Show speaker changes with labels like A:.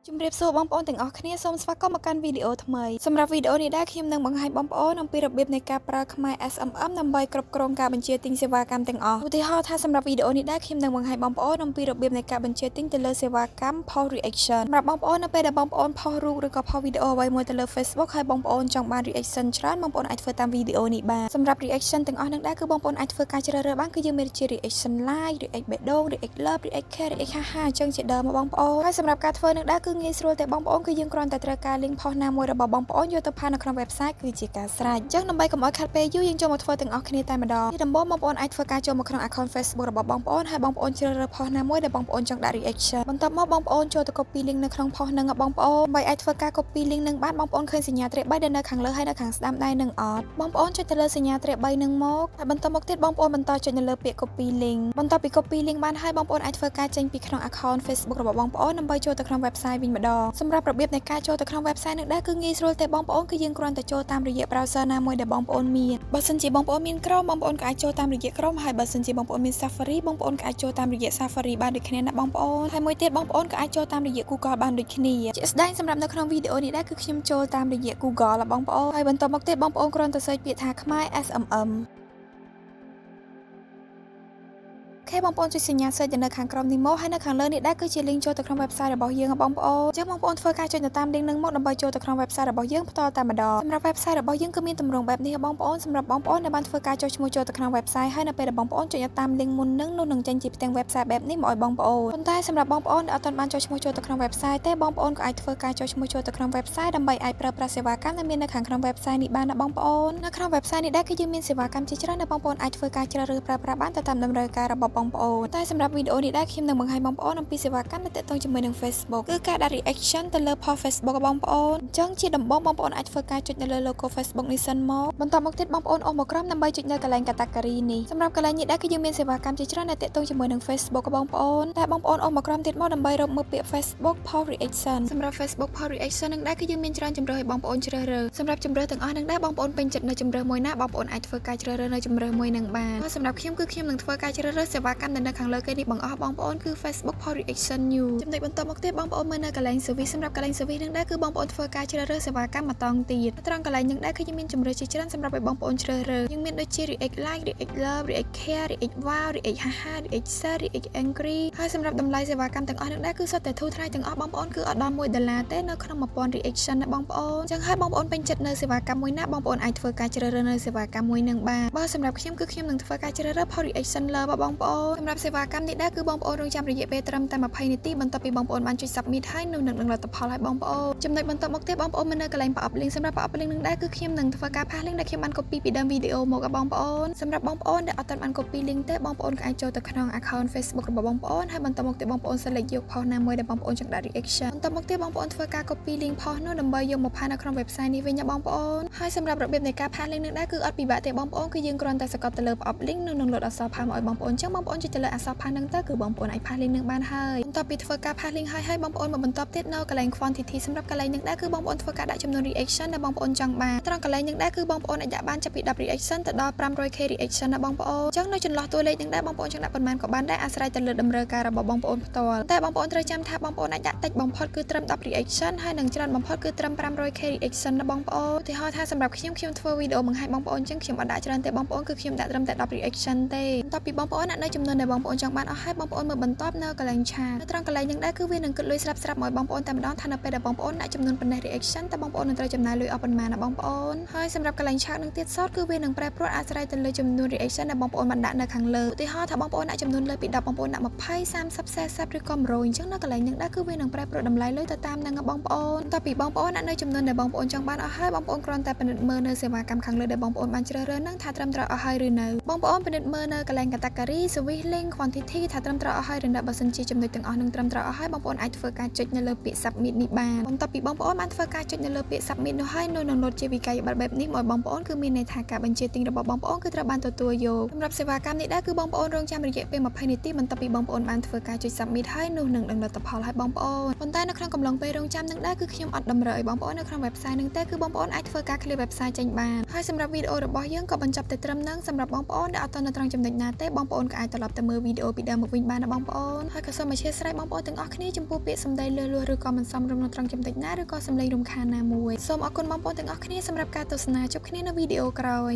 A: ជំរាបសួរបងប្អូនទាំងអស់គ្នាសូមស្វាគមន៍មកកាន់វីដេអូថ្មីសម្រាប់វីដេអូនេះដែរខ្ញុំនឹងបង្ហាញបងប្អូនអំពីរបៀបនៃការប្រើខ្មែរ SMM ដើម្បីគ្រប់គ្រងការបញ្ជាទិញសេវាកម្មទាំងអស់ឧទាហរណ៍ថាសម្រាប់វីដេអូនេះដែរខ្ញុំនឹងបង្ហាញបងប្អូនអំពីរបៀបនៃការបញ្ជាទិញទៅលើសេវាកម្ម Post Reaction សម្រាប់បងប្អូននៅពេលដែលបងប្អូនផុសរូបឬក៏ផុសវីដេអូអ្វីមួយទៅលើ Facebook ហើយបងប្អូនចង់បាន reaction ច្រើនបងប្អូនអាចធ្វើតាមវីដេអូនេះបានសម្រាប់ reaction ទាំងអស់នឹងដែរគឺបងប្អូនអាចធ្វើការជ្រើសរើសបានគឺយើងមានជា reaction live react បេះដូង react love react care react ហាហាអញ្ចឹងជាដើមបងប្អូនហើយសម្រាប់ការធ្វើនឹងដែរគឺងាយស្រួលតែបងប្អូនគឺយើងគ្រាន់តែត្រូវការ link ផុសណាមួយរបស់បងប្អូនយកទៅផាននៅក្នុង website គឺជាការស្រេចអញ្ចឹងដើម្បីកុំឲ្យខាត់ពេលយូរយើងចូលមកធ្វើទាំងអស់គ្នាតែម្ដងទីដំបូងបងប្អូនអាចធ្វើការចូលមកក្នុង account Facebook របស់បងប្អូនហើយបងប្អូនជ្រើសរើសផុសណាមួយដែលបងប្អូនចង់ដាក់ reaction បន្ទាប់មកបងប្អូនចូលទៅ copy link នៅក្នុងផុសនឹងបងប្អូនដើម្បីអាចធ្វើការ copy link នឹងបានបងប្អូនឃើញសញ្ញាត្រេក3ដែលនៅខាងលើហើយនៅខាងស្ដាំដៃនឹងអត់បងប្អូនចុចទៅលើសញ្ញាត្រេក3នឹងមកហើយបន្តមកទៀតបងប្អូនបន្តចុចនៅលើពាក្យ copy link បន្ទាប់ពី copy link បានហើយបងប្អូនអាចធ្វើការចេញពីក្នុង account Facebook របស់បងប្អូនដើម្បីចូលទៅក្នុង website វិញម្ដងសម្រាប់របៀបនៃការចូលទៅក្នុង website នឹងដែរគឺងាយស្រួលទេបងប្អូនគឺយើងគ្រាន់តែចូលតាមរយៈ browser ណាមួយដែលបងប្អូនមានបើសិនជាបងប្អូនមាន Chrome បងប្អូនក៏អាចចូលតាមរយៈ Chrome ហើយបើសិនជាបងប្អូនមាន Safari បងប្អូនក៏អាចចូលតាមរយៈ Safari បានដូចគ្នាណាបងប្អូនហើយមួយទៀតបងប្អូនក៏អាចចូលតាមរយៈ Google បានដូចគ្នាជាក់ស្ដែងសម្រាប់នៅក្នុងវីដេអូនេះដែរគឺខ្ញុំចូលតាមរយៈ Google បងប្អូនហើយបន្តមកទៀតបងប្អូនគ្រាន់តែ search ពាក្យថាខ្មែរ SMMបងប្អូនចុចសញ្ញា search នៅខាងក្រោមនេះមកហើយនៅខាងលើនេះដែរគឺជា link ចូលទៅក្នុង website របស់យើងបងប្អូនអញ្ចឹងបងប្អូនធ្វើការចុចទៅតាម link នឹងមកដើម្បីចូលទៅក្នុង website របស់យើងផ្ទាល់តែម្ដងសម្រាប់ website របស់យើងគឺមានទម្រង់បែបនេះបងប្អូនសម្រាប់បងប្អូនដែលបានធ្វើការចុចឈ្មោះចូលទៅក្នុង website ហើយនៅពេលដែលបងប្អូនចុចតាម link មុននឹងនោះនឹងចេញជាផ្ទាំង website បែបនេះមកឲ្យបងប្អូនប៉ុន្តែសម្រាប់បងប្អូនដែលអត់ទាន់បានចុចឈ្មោះចូលទៅក្នុង website ទេបងប្អូនក៏អាចធ្វើការចុចឈ្មោះចូលទៅក្នុង website ដើម្បីអាចប្រើប្រាស់សេវាកម្មដែលមាននៅខាងក្នុង website នេះបានណាបងប្អូននៅក្នុង website នេះដែរគឺយើងមានសេវាកម្មជាច្រើនដែលបងប្អូនអាចធ្វើការជ្រើសរើសប្រើប្រាស់បានទៅតាមតម្រូវការរបស់បងប្អូនតែសម្រាប់វីដេអូនេះដែរខ្ញុំនឹងបង្ហាញបងប្អូនអំពីសេវាកម្មដែលទាក់ទងជាមួយនឹង Facebook គឺការដាក់ reaction ទៅលើ post Facebook របស់បងប្អូនអញ្ចឹងជាដំបូងបងប្អូនអាចធ្វើការចុចនៅលើ logo Facebook នេះសិនមកបន្តមកទៀតបងប្អូនអូសមកក្រោមដើម្បីចុចនៅកន្លែង category នេះសម្រាប់កន្លែងនេះដែរគឺយើងមានសេវាកម្មជាច្រើនដែលទាក់ទងជាមួយនឹង Facebook របស់បងប្អូនតែបងប្អូនអូសមកក្រោមទៀតមកដើម្បីរកមើលពាក្យ Facebook post reaction សម្រាប់ Facebook post reaction នឹងដែរគឺយើងមានច្រើនជម្រើសឲ្យបងប្អូនជ្រើសរើសសម្រាប់ជម្រើសទាំងអស់នឹងដែរបងប្អូនពេញចិត្តនៅជម្រើសមួយណាបងប្អូនអាចធ្វើការជ្រើសរើសនៅជម្រើសមួយនឹងបានសម្រាប់ខ្ញុំគឺខ្ញុំនឹងធ្វើការជ្រើសរើសសេវាកម្មដែលនៅខាងលើគេនេះបងអស់បងប្អូនគឺ Facebook post reaction new ចំណុចបន្តមកទៀតបងប្អូនមើលនៅកន្លែង service សម្រាប់កន្លែង service នឹងដែរគឺបងប្អូនធ្វើការជ្រើសរើសសេវាកម្មម្ដងទៀតត្រង់កន្លែងនឹងដែរគឺយើងមានជម្រើសជាច្រើនសម្រាប់ឲ្យបងប្អូនជ្រើសរើសយើងមានដូចជា react like react love react care react wow react haha react sad react angry ហើយសម្រាប់តម្លៃសេវាកម្មទាំងអស់នឹងដែរគឺសុទ្ធតែធូរថ្លៃទាំងអស់បងប្អូនគឺអត់ដល់$1ទេនៅក្នុង1000 reaction ណាបងប្អូនអញ្ចឹងហើយបងប្អូនពេញចិត្តនៅសេវាកម្មមួយណាបងប្អូនអាចធ្វើការជ្រើសរើសនៅសេវាកម្មមួយនឹងបានបើសម្រាប់ខ្ញុំគឺខ្ញុំនឹងធ្វើការជ្រើសរើស post reaction love បងប្អូនសម្រាប់សេវាកម្មនេះដែរគឺបងប្អូនរងចាំរយៈពេលត្រឹមតែ20នាទីបន្ទាប់ពីបងប្អូនបានចុច submit ហើយនោះនឹងលទ្ធផលឲ្យបងប្អូនចំណុចបន្តមកទៀតបងប្អូនមើលនៅកន្លែងប្រអប់ link សម្រាប់ប្រអប់ link នឹងដែរគឺខ្ញុំនឹងធ្វើការផាស link ដែលខ្ញុំបាន copy ពីដើមវីដេអូមកបងប្អូនសម្រាប់បងប្អូនដែលអត់ទាន់បាន copy link ទេបងប្អូនក៏អាចចូលទៅក្នុង account Facebook របស់បងប្អូនហើយបន្តមកទៀតបងប្អូន select យក post ណាមួយដែលបងប្អូនចង់ដាក់ reaction បន្តមកទៀតបងប្អូនធ្វើការ copy link post នោះដើម្បីយកមកផាសនៅក្នុង website នេះវិញណាបងប្អូនហើយសម្រាប់របៀបនៃការផាស link នឹងដែរគឺអត់ពិបាកទេបងប្អូនគឺយើងគ្រាន់តែសកត់ទៅលើប្រអប់ link នោះនឹងលោតអក្សរផាសមកឲ្យបងប្អូនអញ្ចឹងបងប្អូនចុចទៅលើអក្សរផាសនឹងទៅគឺបងប្អូនអាចផាស link នឹងបានហើយបន្ទាប់ពីធ្វើការផាស link ហើយបងប្អូនមកបន្តទៀតនៅកន្លែង quantity សម្រាប់កន្លែងនឹងដែរគឺបងប្អូនធ្វើការដាក់ចំនួន reaction ដែលបងប្អូនចង់បានត្រង់កន្លែងនឹងដែរគឺបងប្អូនអាចដាក់បានចាប់ពី10 reaction ទៅដល់ 500k reaction ណាបងប្អូនអញ្ចឹងនៅចន្លោះតួលេខនឹងដែរបងប្អូនចង់ដាក់ប៉ុន្មានក៏បានដែរអាស្រ័យទៅលើតម្រូវការរបស់បងប្អូនផ្ទាល់តែបងប្អូនត្រូវចាំថាបងប្អូនអាចដាក់តិចបំផុតគឺត្រឹម10 reaction ហើយនឹងច្រើនបំផុតគឺត្រឹម 500k reaction ណាបងប្អូនឧទាហរណ៍ថាសម្រាប់ខ្ញុំធ្វើវីដេអូបង្ហាញបងប្អូនអញ្ចឹងខ្ញុំអត់ដាក់ច្រើនទេបងប្អូនគឺខ្ញុំដាក់ត្រឹមតែ10 reaction ទេបន្ទាប់ពីបងប្អូនដាក់នៅចំនួនដែលបងប្អូនចង់បានអស់ហើយបងប្អូនមើលបន្តនៅកន្លែងឆាតនៅត្រង់កន្លែងនឹងដែរគឺវានឹងគិតលុយស្រាប់ៗមកបងប្អូនតែម្ដងថានៅពេលដែលបងប្អូនដាក់ចំនួនប៉ុណ្ណេះ reaction តើបងប្អូននឹងត្រូវចំណាយលុយអស់ប៉ុន្មានណាបងប្អូនហើយសម្រាប់កន្លែងឆាតនឹងទៀតសតគឺវានឹងប្រែប្រួលអាស្រ័យទៅលើចំនួន reaction ដែលបងប្អូនបានដាក់នៅខាងលើឧទាហរណ៍ថាបងប្អូនដាក់ចំនួនលើពី10បងប្អូនដាក់20 30 40ឬក៏100អញ្ចឹងនៅកន្លែងនឹងដែរគឺវានឹងប្រែប្រួលតម្លៃលុយទៅតាមនឹងបងប្អូនតើពីបងប្អូនដាក់នៅចំនួនដែលបងប្អូនចង់បានអស់ហើយបងប្អូនគ្រាន់តែពិនិត្យមើលនៅសេវាកម្មខាងលើដែលបងប្អូនបានជ្រើសរើសនឹងថាត្រឹមត្រូវអស់ហើយឬនៅបងប្អូនពិនិត្យមើលនៅកន្លែង category service link quantity ថាត្រឹមត្រូវអស់ហើយឬនៅបើសិនជាចំណុចទាំងអស់នឹងត្រឹមត្រូវអស់ហើយបងប្អូនអាចធ្វើការចុចនៅលើពាក្យ submit នេះបានបន្ទាប់ពីបងប្អូនបានធ្វើការចុចនៅលើពាក្យ submit នោះហើយនោះនឹងលុតជាវិក័យប័ត្របែបនេះមកបងប្អូនគឺមានន័យថាការបញ្ជាទិញរបស់បងប្អូនគឺត្រូវបានទទួលយកសម្រាប់សេវាកម្មនេះដែរគឺបងប្អូនរងចាំរយៈពេល20នាទីបន្ទាប់ពីបងប្អូនបានធ្វើការចុច submit ហើយនោះនឹងលទ្ធផលឲ្យបងប្អូនប៉ុន្តែនៅក្នុងកំឡុងពេលរងចាំនឹងដែរគឺខ្ញុំអត់តម្រូវឲ្យបងប្អូននៅក្នុង website នឹងទេគឺបងប្អូនអាចធ្វើការ clear website ចេញបានហើយសម្រាប់វីដេអូរបស់យើងក៏បញ្ចប់តែត្រឹមហ្នឹងសម្រាប់បងប្អូនដែលអត់ទាន់នៅត្រង់ចំណុចណាទេបងប្អូនក៏អាច ត្រឡប់ទៅមើលវីដេអូពីដើមមកវិញបានណាបងប្អូនហើយក៏សូមអធិស្ឋានបងប្អូនទាំងអស់គ្នាចំពោះពាក្យសម្ដីលើសលួសឬក៏មិនសមរម្យនៅត្រង់ចំណុចណាឬក៏សម្លេងរំខានណាមួយសូមអរគុណបងប្អូនទាំងអស់គ្នាសម្រាប់ការទស្សនាជួបគ្នានៅវីដេអូក្រោយ